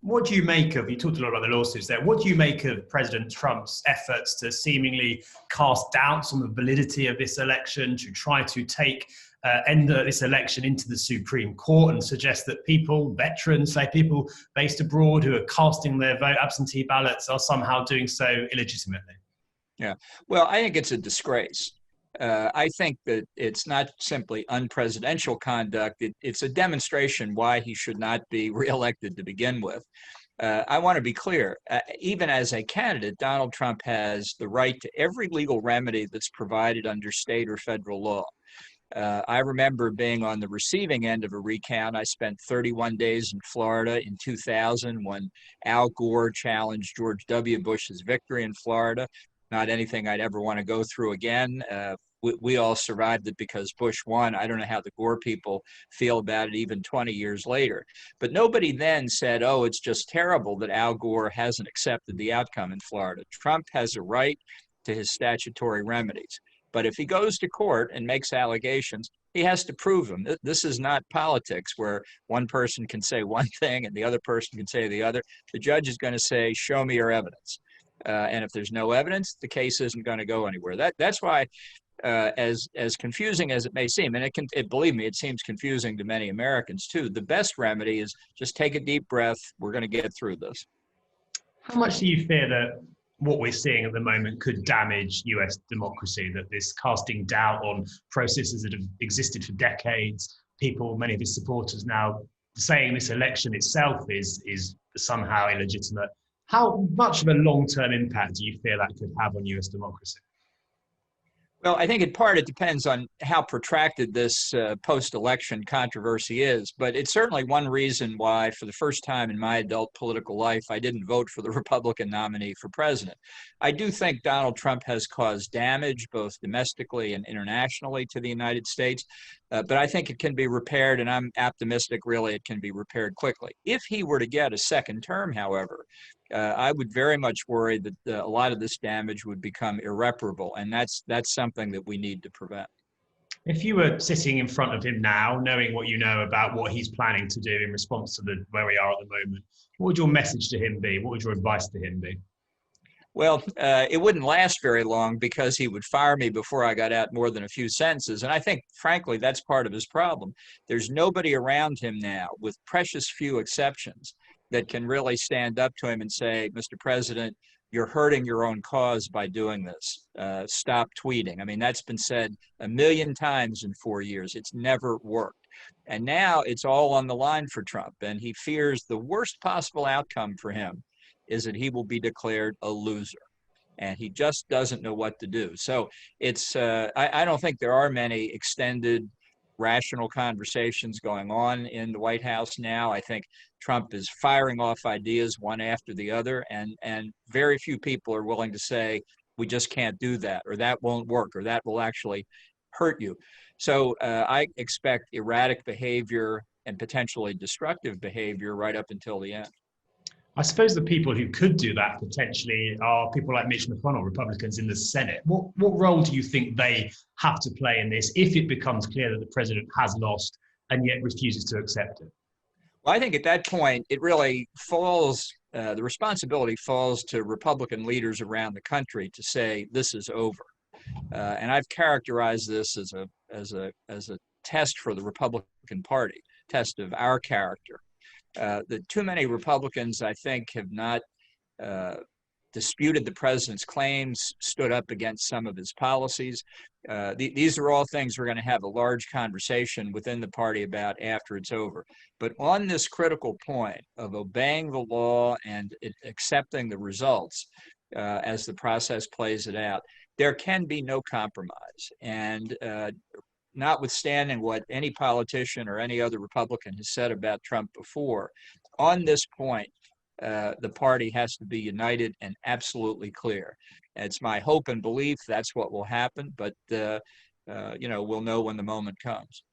What do you make of, you talked a lot about the lawsuits there, what do you make of President Trump's efforts to seemingly cast doubts on the validity of this election, to try to take end this election into the Supreme Court and suggest that people, veterans, say people based abroad who are casting their vote, absentee ballots, are somehow doing so illegitimately? Yeah, well, I think it's a disgrace. I think that it's not simply unpresidential conduct. It's a demonstration why he should not be reelected to begin with. I want to be clear, even as a candidate, Donald Trump has the right to every legal remedy that's provided under state or federal law. I remember being on the receiving end of a recount. I spent 31 days in Florida in 2000 when Al Gore challenged George W. Bush's victory in Florida. Not anything I'd ever want to go through again. We all survived it because Bush won. I don't know how the Gore people feel about it even 20 years later. But nobody then said, oh, it's just terrible that Al Gore hasn't accepted the outcome in Florida. Trump has a right to his statutory remedies. But if he goes to court and makes allegations, he has to prove them. This is not politics where one person can say one thing and the other person can say the other. The judge is going to say, show me your evidence. And if there's no evidence, the case isn't going to go anywhere. That's why, as confusing as it may seem, and believe me, it seems confusing to many Americans too, the best remedy is just take a deep breath. We're going to get through this. How much do you fear that what we're seeing at the moment could damage US democracy, that this casting doubt on processes that have existed for decades, people, many of his supporters now saying this election itself is somehow illegitimate? How much of a long-term impact do you fear that could have on US democracy? Well, I think in part it depends on how protracted this post-election controversy is, but it's certainly one reason why, for the first time in my adult political life, I didn't vote for the Republican nominee for president. I do think Donald Trump has caused damage, both domestically and internationally, to the United States, but I think it can be repaired, and I'm optimistic, really, it can be repaired quickly. If he were to get a second term, however, I would very much worry that a lot of this damage would become irreparable, and that's something that we need to prevent. If you were sitting in front of him now, knowing what you know about what he's planning to do in response to where we are at the moment, what would your message to him be? What would your advice to him be? Well, it wouldn't last very long because he would fire me before I got out more than a few sentences. And I think, frankly, that's part of his problem. There's nobody around him now, with precious few exceptions, that can really stand up to him and say, Mr. President, you're hurting your own cause by doing this. Stop tweeting. I mean, that's been said a million times in 4 years. It's never worked. And now it's all on the line for Trump. And he fears the worst possible outcome for him is that he will be declared a loser. And he just doesn't know what to do. So it's, I don't think there are many extended rational conversations going on in the White House now. I think Trump is firing off ideas one after the other, and very few people are willing to say, we just can't do that, or that won't work, or that will actually hurt you. So I expect erratic behavior and potentially destructive behavior right up until the end. I suppose the people who could do that potentially are people like Mitch McConnell, Republicans in the Senate. What role do you think they have to play in this if it becomes clear that the president has lost and yet refuses to accept it? Well, I think at that point, it really falls, the responsibility falls to Republican leaders around the country to say this is over. And I've characterized this as a test for the Republican Party, test of our character. That too many Republicans, I think, have not disputed the president's claims, stood up against some of his policies. These are all things we're going to have a large conversation within the party about after it's over. But on this critical point of obeying the law and accepting the results as the process plays it out, there can be no compromise. And notwithstanding what any politician or any other Republican has said about Trump before, on this point, the party has to be united and absolutely clear. It's my hope and belief that's what will happen, but we'll know when the moment comes.